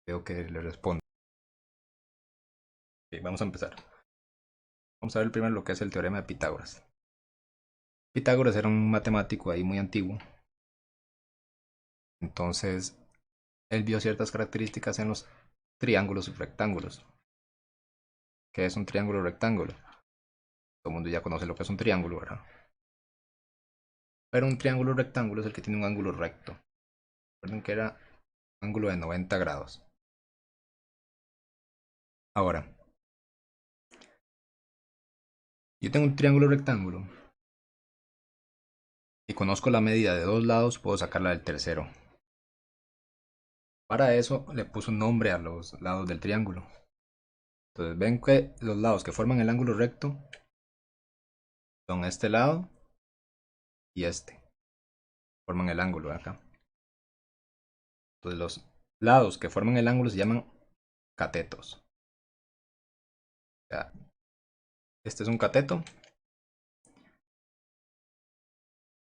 Veo que le responde. Ok, vamos a empezar. Vamos a ver primero lo que es el teorema de Pitágoras. Pitágoras era un matemático ahí muy antiguo. Entonces, él vio ciertas características en los triángulos y rectángulos. ¿Qué es un triángulo rectángulo? Todo el mundo ya conoce lo que es un triángulo, ¿verdad? Pero un triángulo rectángulo es el que tiene un ángulo recto. Recuerden que era un ángulo de 90 grados. Ahora, yo tengo un triángulo rectángulo y conozco la medida de dos lados, puedo sacarla del tercero. Para eso le puse un nombre a los lados del triángulo. Entonces ven que los lados que forman el ángulo recto son este lado y este. Forman el ángulo de acá. Entonces los lados que forman el ángulo se llaman catetos. O sea, este es un cateto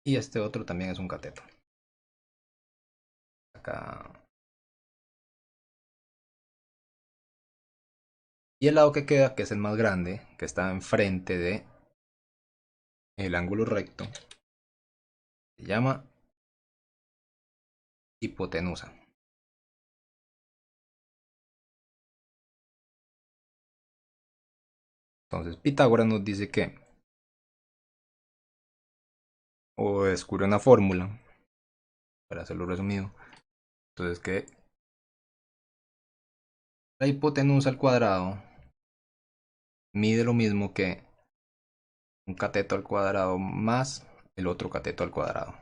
y este otro también es un cateto. Acá. Y el lado que queda, que es el más grande, que está enfrente de el ángulo recto, se llama hipotenusa. Entonces Pitágoras nos dice que, o descubre una fórmula, para hacerlo resumido, entonces que la hipotenusa al cuadrado mide lo mismo que un cateto al cuadrado más el otro cateto al cuadrado.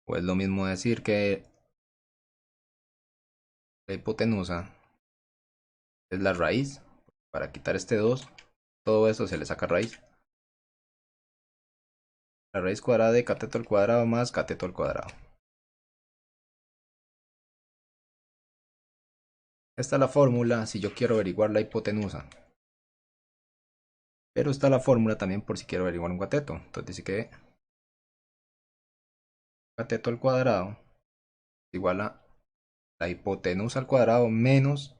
O es lo mismo decir que la hipotenusa es la raíz. Para quitar este 2, todo eso se le saca raíz. La raíz cuadrada de cateto al cuadrado más cateto al cuadrado. Esta es la fórmula si yo quiero averiguar la hipotenusa. Pero está la fórmula también por si quiero averiguar un cateto. Entonces dice que cateto al cuadrado es igual a la hipotenusa al cuadrado menos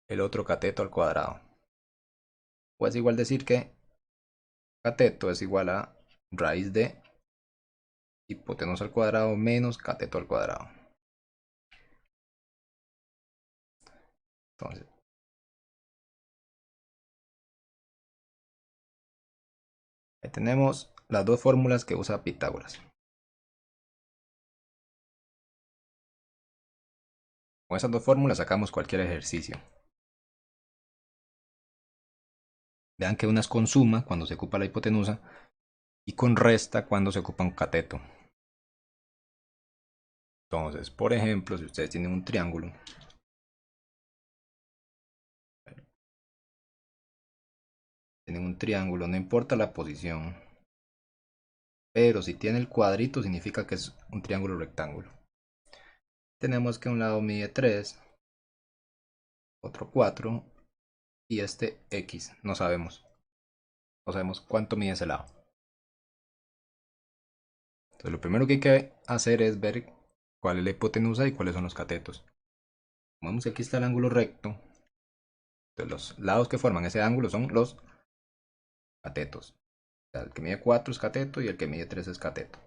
el otro cateto al cuadrado. O es igual decir que cateto es igual a raíz de hipotenusa al cuadrado menos cateto al cuadrado. Entonces, ahí tenemos las dos fórmulas que usa Pitágoras. Con esas dos fórmulas sacamos cualquier ejercicio. Vean que una es con suma cuando se ocupa la hipotenusa y con resta cuando se ocupa un cateto. Entonces, por ejemplo, si ustedes tienen un triángulo, no importa la posición, pero si tiene el cuadrito significa que es un triángulo rectángulo. Tenemos que un lado mide 3, otro 4 y este X, no sabemos cuánto mide ese lado. Entonces lo primero que hay que hacer es ver cuál es la hipotenusa y cuáles son los catetos. Como vemos que aquí está el ángulo recto, entonces los lados que forman ese ángulo son los catetos. O sea, el que mide 4 es cateto y el que mide 3 es cateto.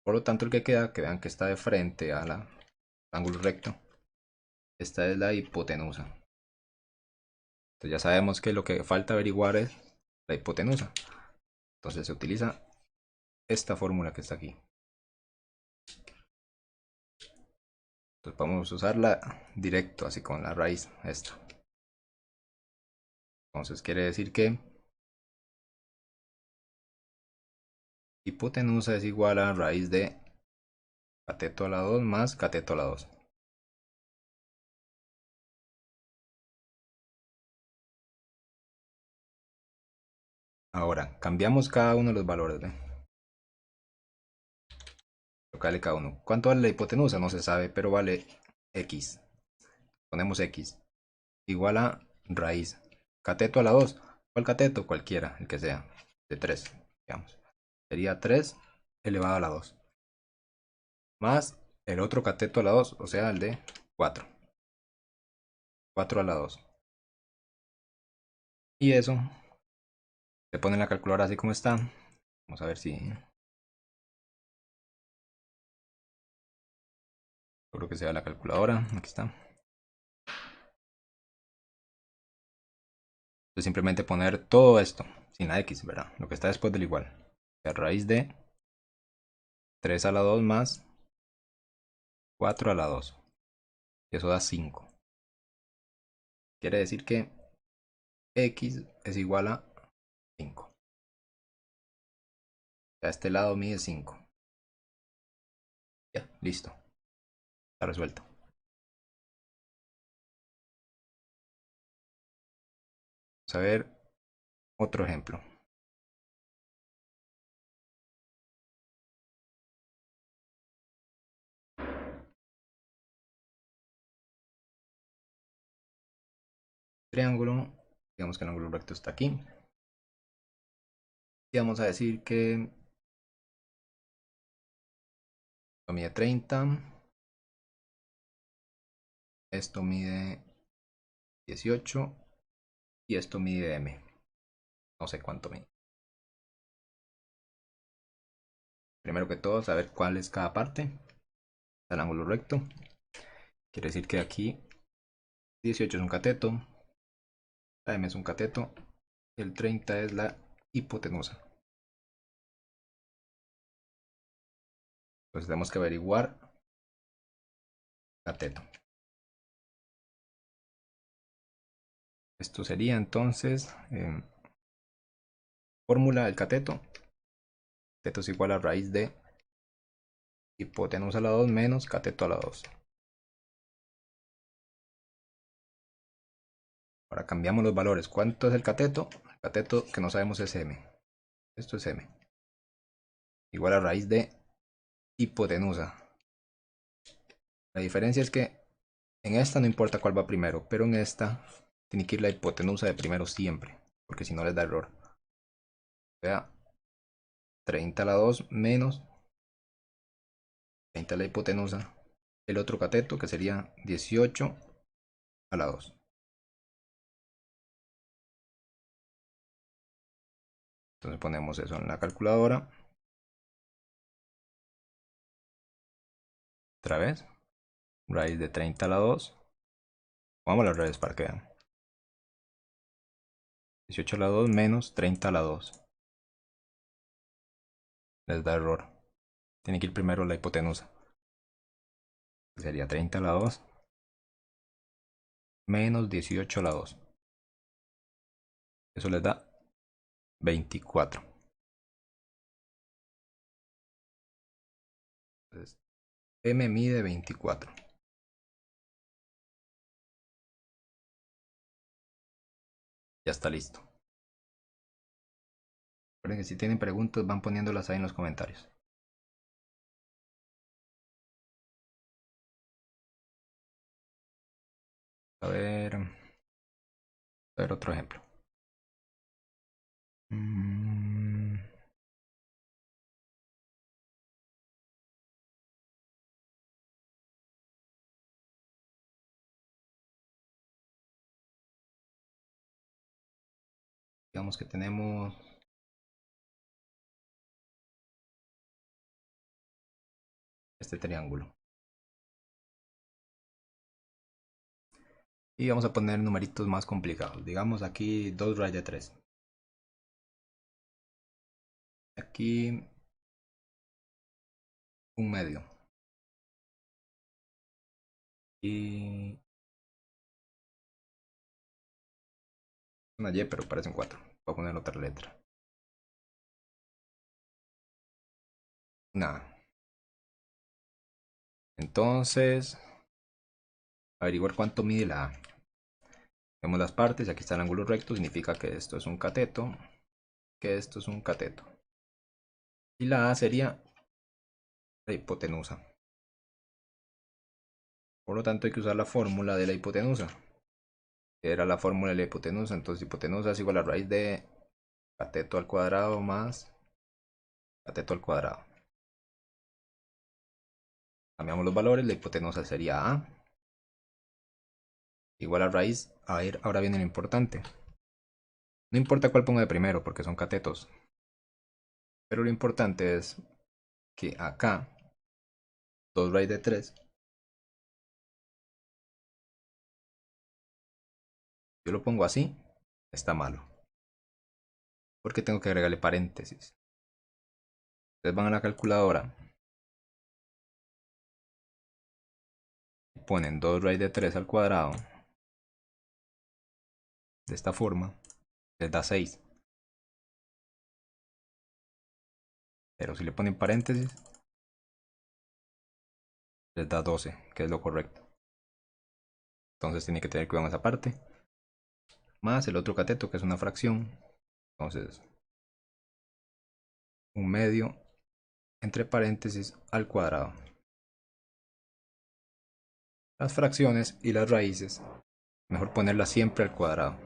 Por lo tanto, el que queda, que vean que está de frente al ángulo recto, esta es la hipotenusa. Entonces ya sabemos que lo que falta averiguar es la hipotenusa. Entonces se utiliza esta fórmula que está aquí. Entonces vamos a usarla directo, así con la raíz, esta. Entonces quiere decir que hipotenusa es igual a raíz de cateto a la 2 más cateto a la 2. Ahora, cambiamos cada uno de los valores, ¿ve? Locale cada uno. ¿Cuánto vale la hipotenusa? No se sabe, pero vale X. Ponemos X. Igual a raíz. Cateto a la 2. ¿Cuál cateto? Cualquiera, el que sea. De 3, digamos. Sería 3 elevado a la 2. más el otro cateto a la 2, o sea, el de 4. 4 a la 2. Y eso se pone en la calculadora así como está. Vamos a ver si... Creo que sea la calculadora. Aquí está. Entonces simplemente poner todo esto, sin la x, ¿verdad? Lo que está después del igual. La raíz de 3 a la 2 más 4 a la 2. Y eso da 5. Quiere decir que x es igual a 5. A este lado mide 5. Ya, listo. Está resuelto. Vamos a ver otro ejemplo. Triángulo. Digamos que el ángulo recto está aquí. Y vamos a decir que esto mide 30. Esto mide 18. Y esto mide m. No sé cuánto mide. Primero que todo, saber cuál es cada parte del ángulo recto. Quiere decir que aquí 18 es un cateto, la m es un cateto, y el 30 es la hipotenusa. Entonces tenemos que averiguar cateto. Esto sería entonces fórmula del cateto. Cateto es igual a raíz de hipotenusa a la 2 menos cateto a la 2. Ahora cambiamos los valores. ¿Cuánto es el cateto? El cateto que no sabemos es m. Esto es m. Igual a raíz de hipotenusa. La diferencia es que en esta no importa cuál va primero, pero en esta tiene que ir la hipotenusa de primero siempre, porque si no les da error. O sea, 30 a la 2 menos 30 a la hipotenusa. El otro cateto que sería 18 a la 2. Entonces ponemos eso en la calculadora. Otra vez. Raíz de 30 a la 2. Vamos a las raíces para que vean. 18 a la 2 menos 30 a la 2. Les da error. Tiene que ir primero la hipotenusa. Sería 30 a la 2 menos 18 a la 2. Eso les da 24. Entonces, m mide 24. Ya está listo. Recuerden que si tienen preguntas van poniéndolas ahí en los comentarios. A ver otro ejemplo. Digamos que tenemos este triángulo. Y vamos a poner numeritos más complicados. Digamos aquí 2 raíz de 3. Aquí un medio. Y una y, pero parecen 4. Voy a poner otra letra. Nada. Entonces, averiguar cuánto mide la A. Vemos las partes. Aquí está el ángulo recto. Significa que esto es un cateto. Que esto es un cateto. Y la A sería la hipotenusa. Por lo tanto, hay que usar la fórmula de la hipotenusa. Era la fórmula de la hipotenusa. Entonces, hipotenusa es igual a raíz de cateto al cuadrado más cateto al cuadrado. Cambiamos los valores, la hipotenusa sería A igual a raíz. A ver, ahora viene lo importante. No importa cuál ponga de primero porque son catetos. Pero lo importante es que acá 2 raíz de 3, yo lo pongo así, está malo. Porque tengo que agregarle paréntesis. Ustedes van a la calculadora y ponen 2 raíz de 3 al cuadrado. De esta forma, les da 6. Pero si le ponen paréntesis, les da 12, que es lo correcto. Entonces tiene que tener cuidado en esa parte. Más el otro cateto, que es una fracción. Entonces, un medio entre paréntesis al cuadrado. Las fracciones y las raíces, mejor ponerlas siempre al cuadrado.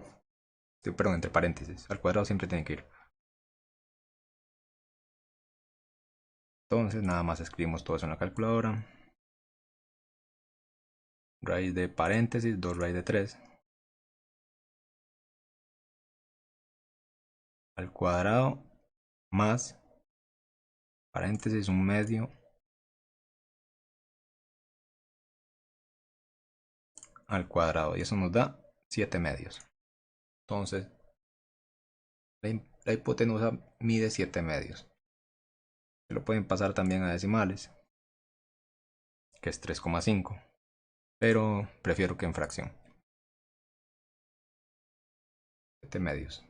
Perdón, entre paréntesis. Al cuadrado siempre tiene que ir. Entonces, nada más escribimos todo eso en la calculadora. Raíz de paréntesis, 2 raíz de 3. Al cuadrado más paréntesis, un medio al cuadrado. Y eso nos da 7 medios. Entonces, la hipotenusa mide 7 medios. Se lo pueden pasar también a decimales, que es 3,5. Pero prefiero que en fracción. 7 medios.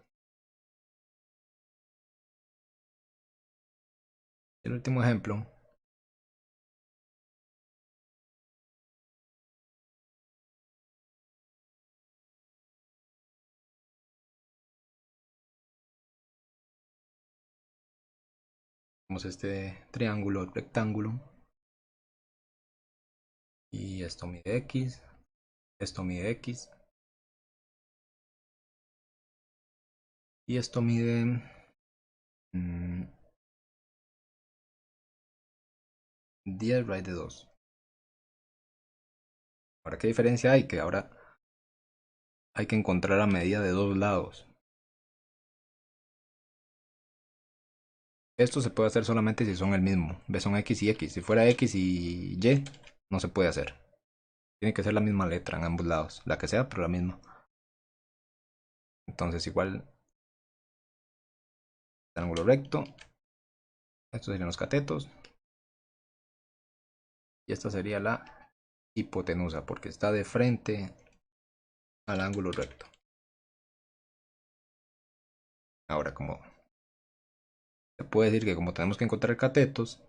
El último ejemplo. Tenemos este triángulo rectángulo. Y esto mide X. Esto mide X. Y esto mide 10 raíz de 2. Ahora, ¿qué diferencia hay? Que ahora hay que encontrar la medida de dos lados. Esto se puede hacer solamente si son el mismo. ¿Ves? Son X y X. Si fuera X y Y, no se puede hacer. Tiene que ser la misma letra en ambos lados. La que sea, pero la misma. Entonces, igual, ángulo recto. Estos serían los catetos. Y esta sería la hipotenusa, porque está de frente al ángulo recto. Ahora, como se puede decir que como tenemos que encontrar catetos,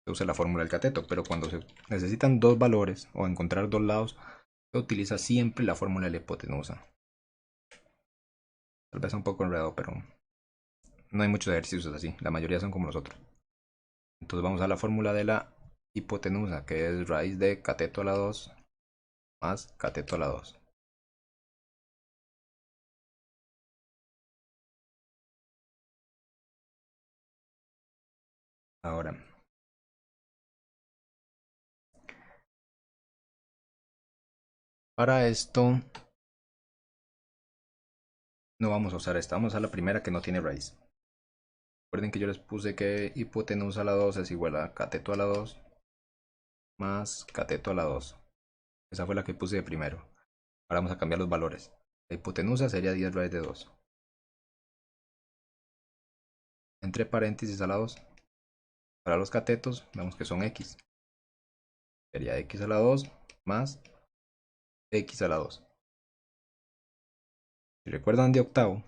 se usa la fórmula del cateto, pero cuando se necesitan dos valores o encontrar dos lados, se utiliza siempre la fórmula de la hipotenusa. Tal vez un poco enredado, pero no hay muchos ejercicios así, la mayoría son como los otros. Entonces vamos a la fórmula de la hipotenusa, que es raíz de cateto a la 2 más cateto a la 2. Ahora, para esto no vamos a usar esta, vamos a la primera que no tiene raíz. Recuerden que yo les puse que hipotenusa a la 2 es igual a cateto a la 2 más cateto a la 2. Esa fue la que puse de primero. Ahora vamos a cambiar los valores. La hipotenusa sería 10 raíz de 2. Entre paréntesis a la 2. Para los catetos, vemos que son X. Sería X a la 2 más X a la 2. Si recuerdan de octavo,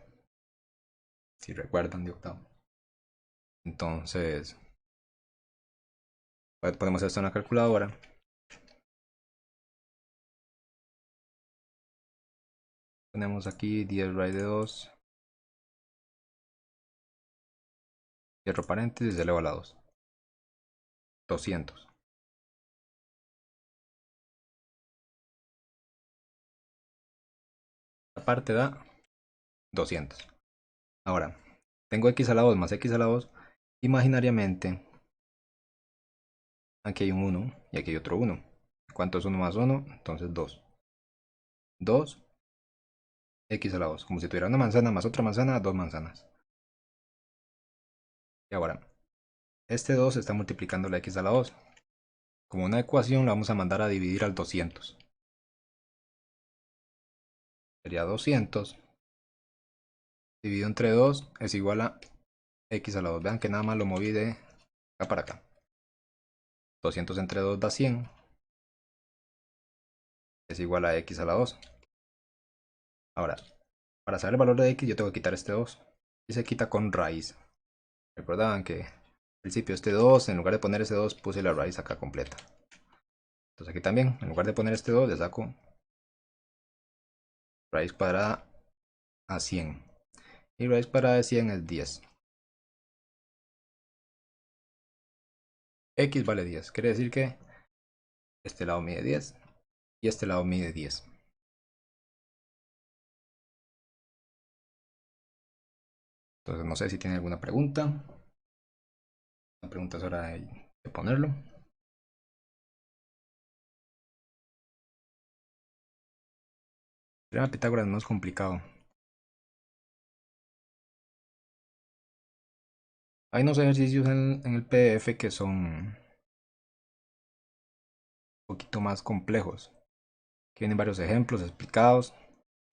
entonces ponemos esto en la calculadora. Tenemos aquí 10 raíz de 2. Cierro paréntesis, elevo a la 2. 200. La parte da 200. Ahora, tengo X a la 2 más X a la 2. Imaginariamente, Aquí hay un 1 y aquí hay otro 1. ¿Cuánto es 1 más 1? Entonces 2. 2 x a la 2. Como si tuviera una manzana más otra manzana, 2 manzanas. Y ahora, este 2 está multiplicando la x a la 2. Como una ecuación la vamos a mandar a dividir al 200. Sería 200 dividido entre 2 es igual a x a la 2. Vean que nada más lo moví de acá para acá. 200 entre 2 da 100. Es igual a x a la 2. Ahora, para saber el valor de x yo tengo que quitar este 2. Y se quita con raíz. Recordaban que al principio este 2, en lugar de poner ese 2, puse la raíz acá completa. Entonces aquí también, en lugar de poner este 2, le saco raíz cuadrada a 100. Y raíz cuadrada de 100 es 10. X vale 10. Quiere decir que este lado mide 10 y este lado mide 10. Entonces no sé si tiene alguna pregunta. La pregunta es hora de ponerlo. El teorema de Pitágoras no es complicado. Hay unos ejercicios en el PDF que son un poquito más complejos. Tienen varios ejemplos explicados.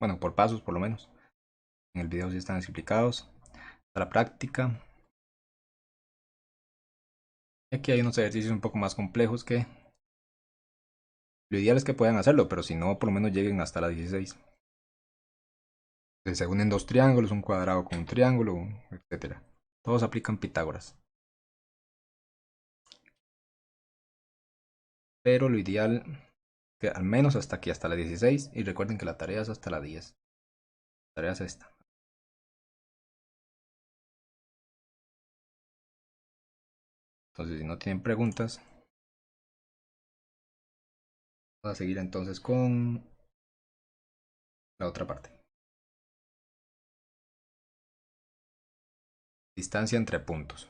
Bueno, por pasos por lo menos. En el video sí están explicados. A la práctica. Aquí hay unos ejercicios un poco más complejos que lo ideal es que puedan hacerlo, pero si no, por lo menos lleguen hasta la 16. Se unen dos triángulos, un cuadrado con un triángulo, etc. Todos aplican Pitágoras. Pero lo ideal que al menos hasta aquí, hasta la 16. Y recuerden que la tarea es hasta la 10. La tarea es esta. Entonces, si no tienen preguntas, vamos a seguir entonces con la otra parte. Distancia entre puntos.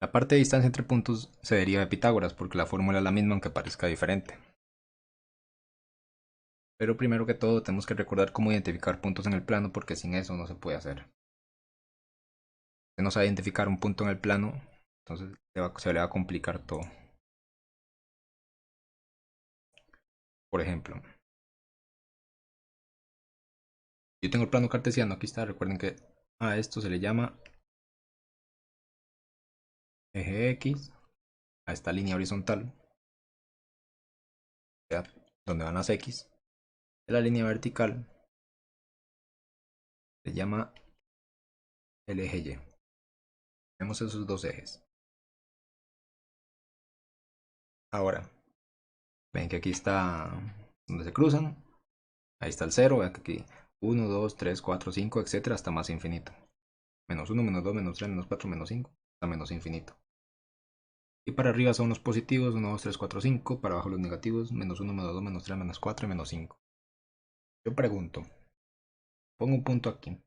La parte de distancia entre puntos se deriva de Pitágoras porque la fórmula es la misma aunque parezca diferente. Pero primero que todo tenemos que recordar cómo identificar puntos en el plano porque sin eso no se puede hacer. Si no sabe identificar un punto en el plano, entonces se le va a complicar todo. Por ejemplo, yo tengo el plano cartesiano, aquí está, recuerden que a esto se le llama eje X, a esta línea horizontal, donde van las X, la línea vertical se llama el eje Y. Tenemos esos dos ejes. Ahora, ven que aquí está donde se cruzan, ahí está el 0, vean que aquí 1, 2, 3, 4, 5, etcétera, hasta más infinito. Menos 1, menos 2, menos 3, menos 4, menos 5, hasta menos infinito. Y para arriba son los positivos, 1, 2, 3, 4, 5. Para abajo los negativos, menos 1, menos 2, menos 3, menos 4 y menos 5. Yo pregunto, pongo un punto aquí. Este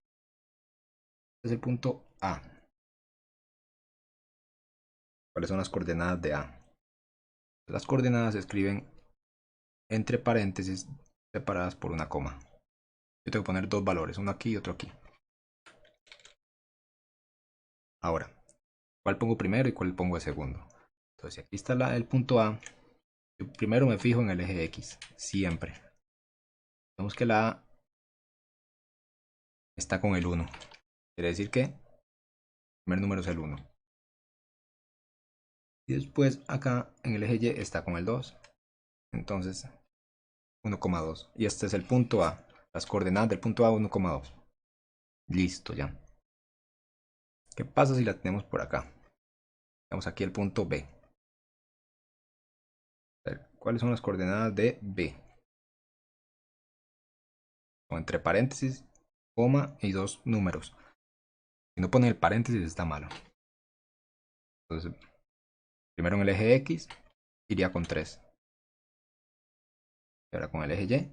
es el punto A. ¿Cuáles son las coordenadas de A? Las coordenadas se escriben entre paréntesis separadas por una coma. Yo tengo que poner dos valores, uno aquí y otro aquí. Ahora, ¿cuál pongo primero y cuál pongo de segundo? Entonces, aquí está el punto A. Yo primero me fijo en el eje X, siempre. Vemos que la A está con el 1. Quiere decir que el primer número es el 1. Y después acá en el eje Y está con el 2. Entonces 1,2. Y este es el punto A. Las coordenadas del punto A 1,2. Listo ya. ¿Qué pasa si la tenemos por acá? Tenemos aquí el punto B. A ver, ¿cuáles son las coordenadas de B? O entre paréntesis, coma y dos números. Si no pone el paréntesis está malo. Entonces, primero en el eje X iría con 3. Y ahora con el eje Y,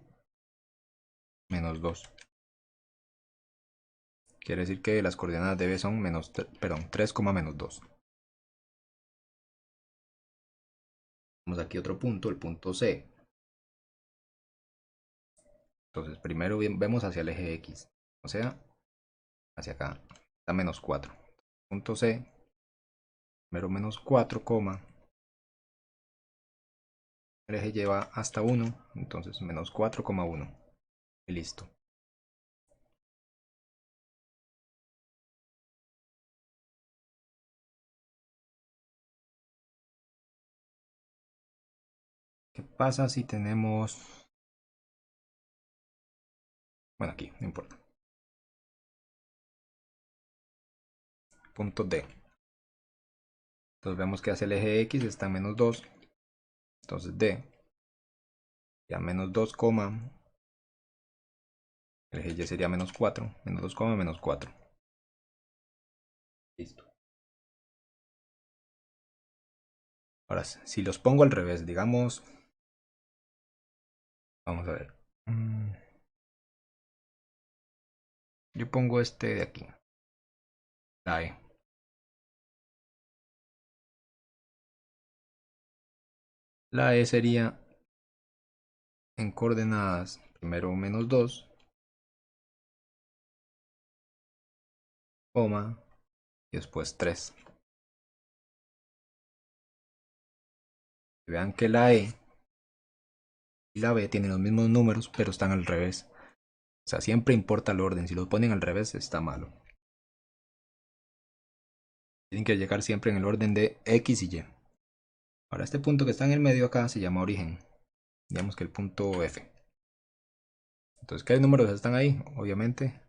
menos 2. Quiere decir que las coordenadas de B son menos, perdón, 3, menos 2. Vamos aquí a otro punto, el punto C. Entonces primero vemos hacia el eje X, o sea, hacia acá, está menos 4. Punto C, primero menos 4, el eje lleva hasta 1, entonces menos 4,1. Y listo. ¿Qué pasa si tenemos... Bueno, aquí, no importa. Punto D. Entonces vemos que hacia el eje X está menos 2. Entonces D, ya menos 2, el eje Y sería menos 4. Menos 2, menos 4. Listo. Ahora, si los pongo al revés, digamos... Vamos a ver. Yo pongo este de aquí. La E. La E sería en coordenadas primero menos 2, y después 3. Vean que la E y la B tienen los mismos números, pero están al revés. O sea, siempre importa el orden. Si lo ponen al revés, está malo. Tienen que llegar siempre en el orden de X y Y. Ahora, este punto que está en el medio acá se llama origen. Digamos que el punto F. Entonces, ¿qué números están ahí? Obviamente,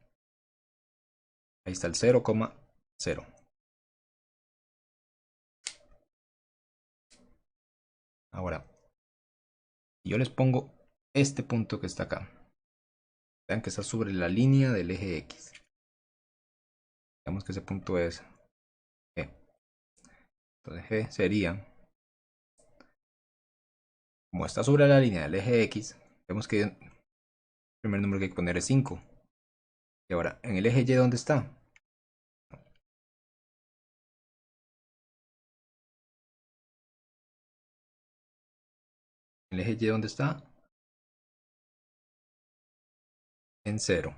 ahí está el 0,0. Ahora, yo les pongo este punto que está acá. Vean que está sobre la línea del eje X. Digamos que ese punto es G. Entonces G sería, como está sobre la línea del eje X, vemos que el primer número que hay que poner es 5. Y ahora, en el eje Y, ¿dónde está? El eje Y, ¿dónde está? En 0.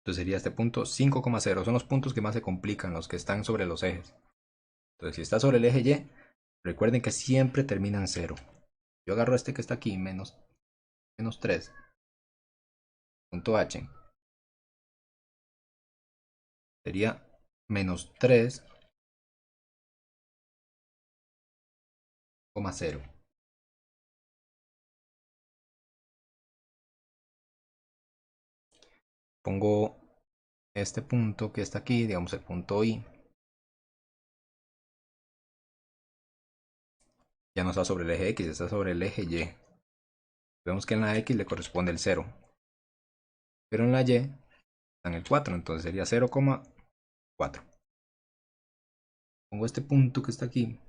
Entonces sería este punto 5,0. Son los puntos que más se complican, los que están sobre los ejes. Entonces si está sobre el eje Y, recuerden que siempre termina en 0. Yo agarro este que está aquí, menos 3. Punto H. Sería menos 3,0. Pongo este punto que está aquí, digamos el punto I. Ya no está sobre el eje X, está sobre el eje Y. Vemos que en la X le corresponde el 0. Pero en la Y está en el 4, entonces sería 0,4. Pongo este punto que está aquí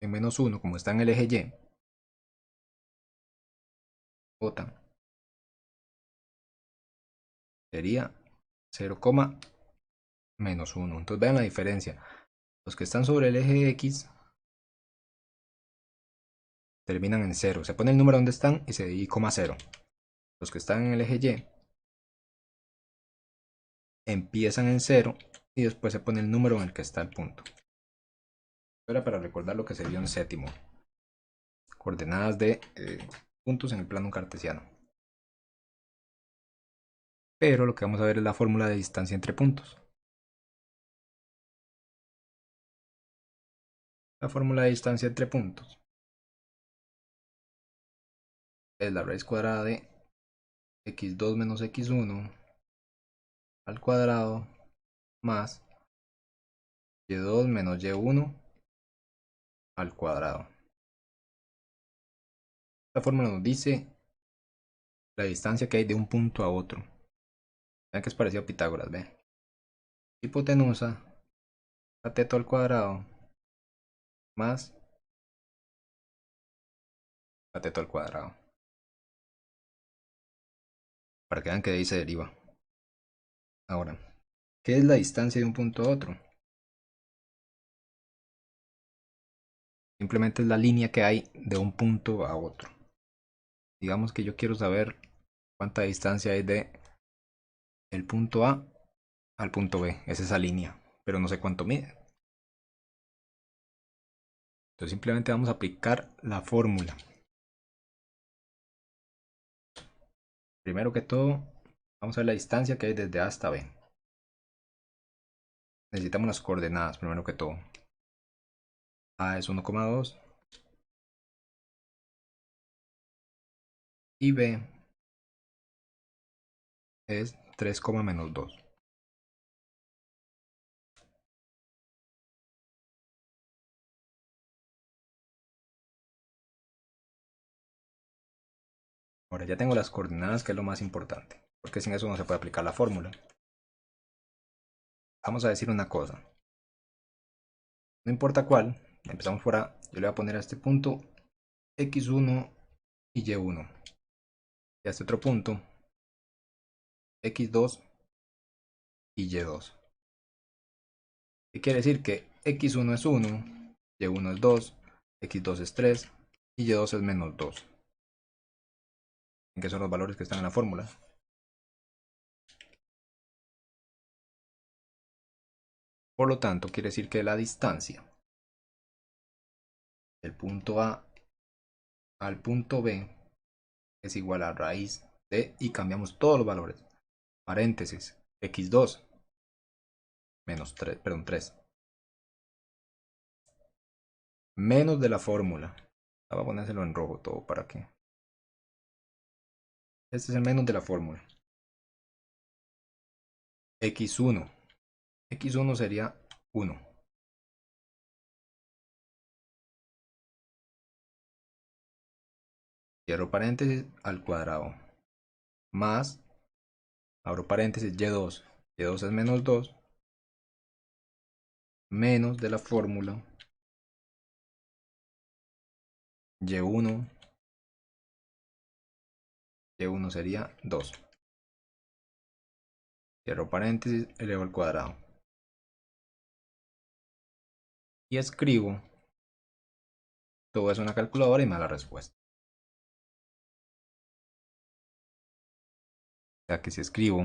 en menos 1, como está en el eje Y. J sería 0, menos 1. Entonces vean la diferencia. Los que están sobre el eje X terminan en 0. Se pone el número donde están y se divide 0. Los que están en el eje Y empiezan en 0 y después se pone el número en el que está el punto. Era para recordar lo que se vio en séptimo. Coordenadas de puntos en el plano cartesiano. Pero lo que vamos a ver es la fórmula de distancia entre puntos. La fórmula de distancia entre puntos es la raíz cuadrada de x2 menos x1 al cuadrado más y2 menos y1 al cuadrado. Esta fórmula nos dice la distancia que hay de un punto a otro. Vean que es parecido a Pitágoras, ¿ve? Hipotenusa, cateto al cuadrado, más cateto al cuadrado. Para que vean que de ahí se deriva. Ahora, ¿qué es la distancia de un punto a otro? Simplemente es la línea que hay de un punto a otro. Digamos que yo quiero saber cuánta distancia hay de el punto A al punto B. Es esa línea, pero no sé cuánto mide. Entonces simplemente vamos a aplicar la fórmula. Primero que todo, vamos a ver la distancia que hay desde A hasta B. Necesitamos las coordenadas, primero que todo. A es 1,2 y B es 3, menos 2. Ahora ya tengo las coordenadas, que es lo más importante, porque sin eso no se puede aplicar la fórmula. Vamos a decir una cosa. No importa cuál, empezamos por A. Yo le voy a poner a este punto x1 y y1. Y a este otro punto x2 y y2. ¿Qué quiere decir? Que x1 es 1, y1 es 2, x2 es 3 y y2 es menos 2. ¿En qué son los valores que están en la fórmula? Por lo tanto, quiere decir que la distancia del punto A al punto B es igual a raíz de, y cambiamos todos los valores, paréntesis, x2 menos 3, perdón, 3, menos de la fórmula. Voy a ponérselo en rojo todo para que. Este es el menos de la fórmula. x1. x1 sería 1. Cierro paréntesis al cuadrado. Más, abro paréntesis, y2. y2 es menos 2. Menos de la fórmula. y1. y1 sería 2. Cierro paréntesis, elevo al cuadrado. Y escribo todo eso en una calculadora y me da la respuesta. O sea que si escribo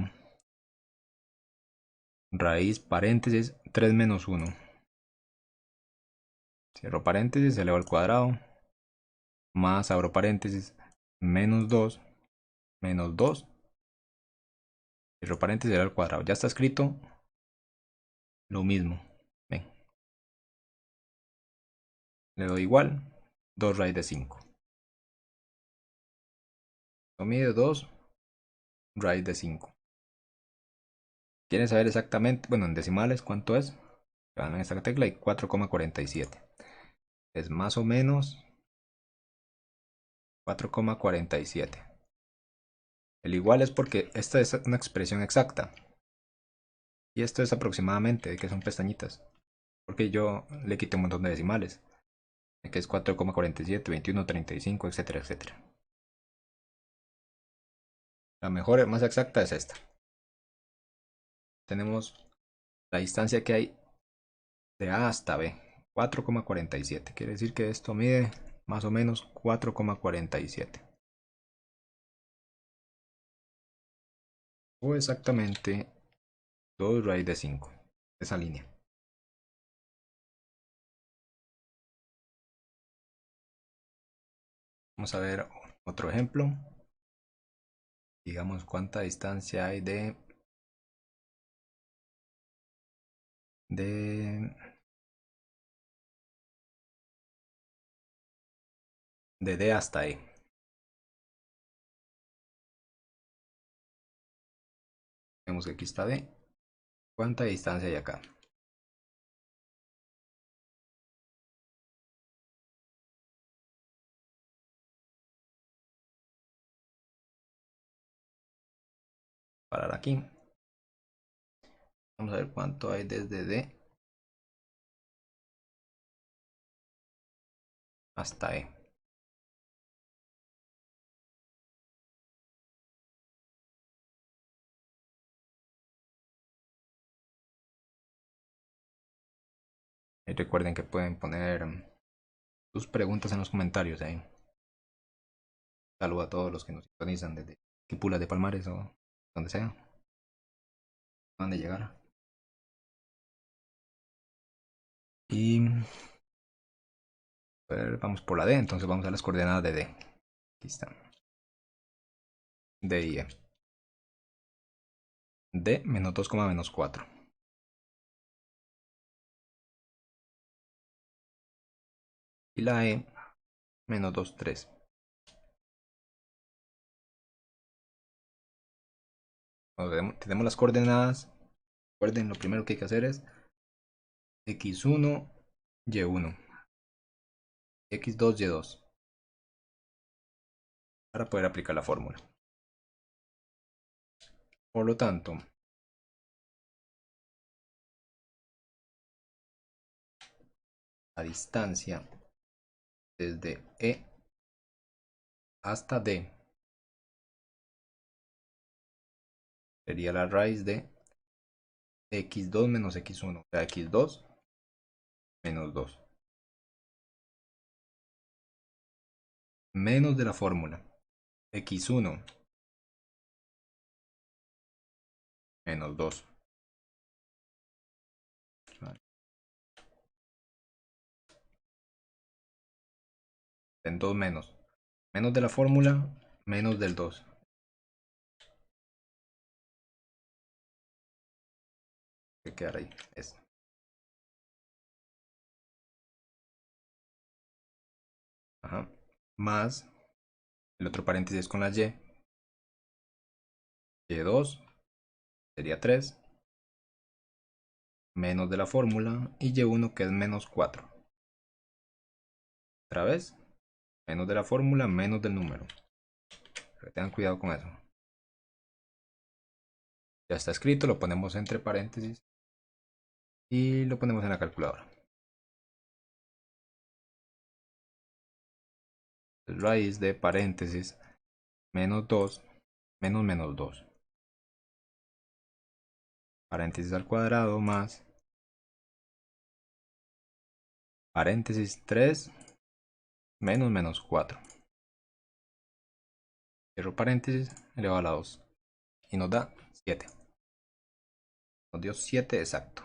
raíz paréntesis 3 menos 1. Cierro paréntesis, elevo al cuadrado. Más abro paréntesis, menos 2. Menos 2. Cierro paréntesis, elevo al cuadrado. Ya está escrito lo mismo. Ven. Le doy igual. 2 raíz de 5. Lo mide 2 raíz de 5. ¿Quieren saber exactamente, bueno, en decimales cuánto es? Le dan en esta tecla y 4,47. Es más o menos 4,47. El igual es porque esta es una expresión exacta. Y esto es aproximadamente, que son pestañitas. Porque yo le quité un montón de decimales. Que es 4,47, 21, 35, etcétera, etcétera. La mejor, más exacta es esta. Tenemos la distancia que hay de A hasta B. 4,47. Quiere decir que esto mide más o menos 4,47. O exactamente 2 raíz de 5. Esa línea. Vamos a ver otro ejemplo. Digamos cuánta distancia hay de D hasta E. Vemos que aquí está D. ¿Cuánta distancia hay acá? Parar aquí. Vamos a ver cuánto hay desde D hasta E. Y recuerden que pueden poner sus preguntas en los comentarios ahí. Saludo a todos los que nos sintonizan desde Quipulas de Palmares o donde sea. Donde llegar. Y vamos por la D, entonces vamos a las coordenadas de D. Aquí están. D y E. D menos 2, menos 4. Y la E menos 2, 3. Cuando tenemos las coordenadas, recuerden, lo primero que hay que hacer es x1, y1, x2, y2, para poder aplicar la fórmula. Por lo tanto, la distancia desde E hasta D sería la raíz de x2 menos x1, o sea, x2 menos 2, menos de la fórmula x1 menos 2. En 2 menos. Menos de la fórmula, menos del 2. Que quedar ahí. Eso. Ajá. Más el otro paréntesis con la y. Y2 sería 3. Menos de la fórmula. Y y1 que es menos 4. Otra vez. Menos de la fórmula, menos del número. Pero tengan cuidado con eso. Ya está escrito, lo ponemos entre paréntesis. Y lo ponemos en la calculadora. Raíz de paréntesis menos 2 menos menos 2. Paréntesis al cuadrado más paréntesis 3 menos menos 4. Cierro paréntesis, elevado a la 2. Y nos da 7. Nos dio 7 exacto.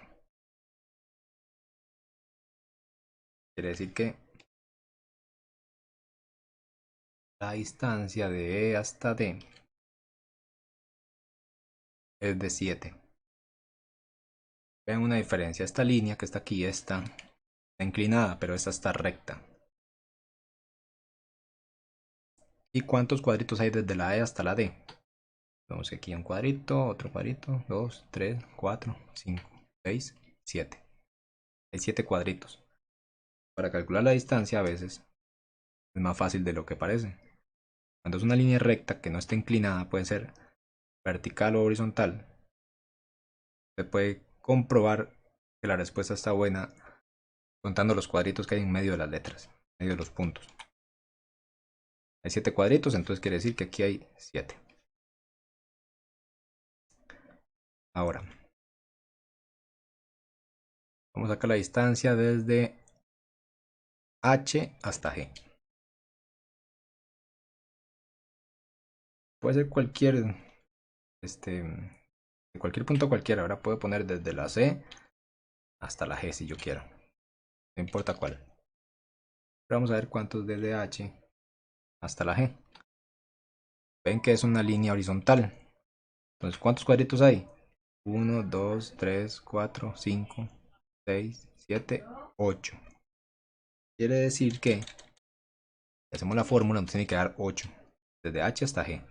Quiere decir que la distancia de E hasta D es de 7. Vean una diferencia. Esta línea que está aquí está inclinada, pero esta está recta. ¿Y cuántos cuadritos hay desde la E hasta la D? Vemos aquí un cuadrito, otro cuadrito, 2, 3, 4, 5, 6, 7. Hay 7 cuadritos. Para calcular la distancia a veces es más fácil de lo que parece. Cuando es una línea recta que no está inclinada, puede ser vertical o horizontal. Se puede comprobar que la respuesta está buena contando los cuadritos que hay en medio de las letras, en medio de los puntos. Hay 7 cuadritos, entonces quiere decir que aquí hay 7. Ahora, vamos a sacar la distancia desde H hasta G. Puede ser de cualquier punto a cualquiera. Ahora puedo poner desde la C hasta la G si yo quiero. No importa cuál. Pero vamos a ver cuántos desde H hasta la G. Ven que es una línea horizontal. Entonces, ¿cuántos cuadritos hay? 1, 2, 3, 4, 5, 6, 7, 8. Quiere decir que si hacemos la fórmula nos tiene que dar 8. Desde H hasta G.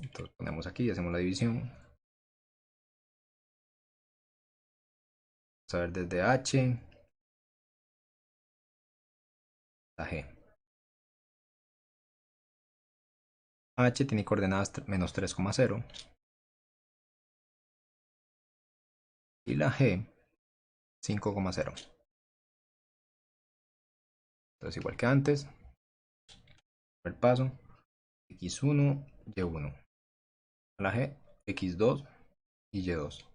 Entonces ponemos aquí y hacemos la división. Vamos a ver desde H hasta G. H tiene coordenadas menos 3,0. Y la G 5,0. Entonces igual que antes. El paso. X1, Y1. A la G, X2 y Y2.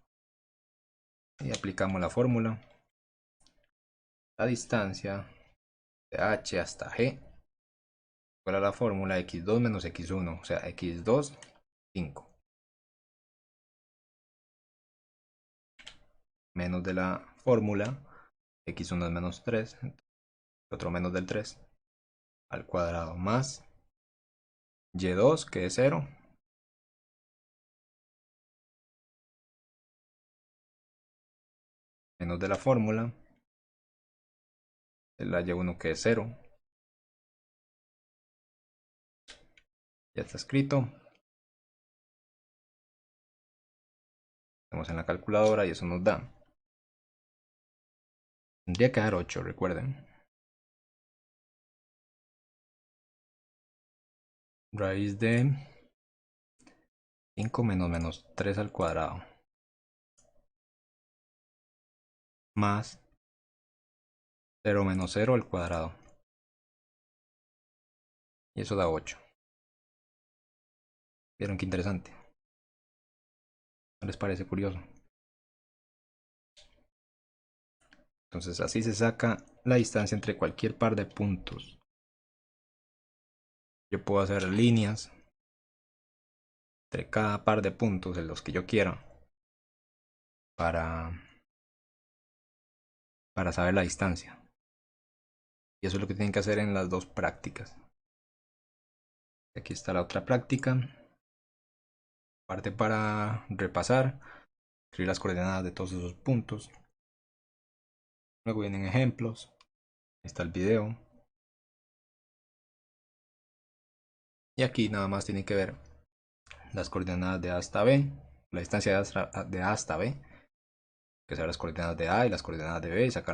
y aplicamos la fórmula. La distancia de h hasta g igual a la fórmula x2 menos x1, o sea, x2, 5. Menos de la fórmula, x1 es menos 3, otro menos del 3, al cuadrado, más y2, que es 0, menos de la fórmula, la y1, que es 0. Ya está escrito. Hacemos en la calculadora y eso nos da. Tendría que dar 8, recuerden. Raíz de 5 menos 3 al cuadrado. Más 0 menos 0 al cuadrado. Y eso da 8. ¿Vieron qué interesante? ¿No les parece curioso? Entonces así se saca la distancia entre cualquier par de puntos. Yo puedo hacer líneas entre cada par de puntos en los que yo quiera para saber la distancia. Y eso es lo que tienen que hacer en las dos prácticas. Aquí está la otra práctica. Parte para repasar, escribir las coordenadas de todos esos puntos. Luego vienen ejemplos. Ahí está el video. Y aquí nada más tienen que ver las coordenadas de A hasta B, la distancia de A hasta B, que son las coordenadas de A y las coordenadas de B, y sacar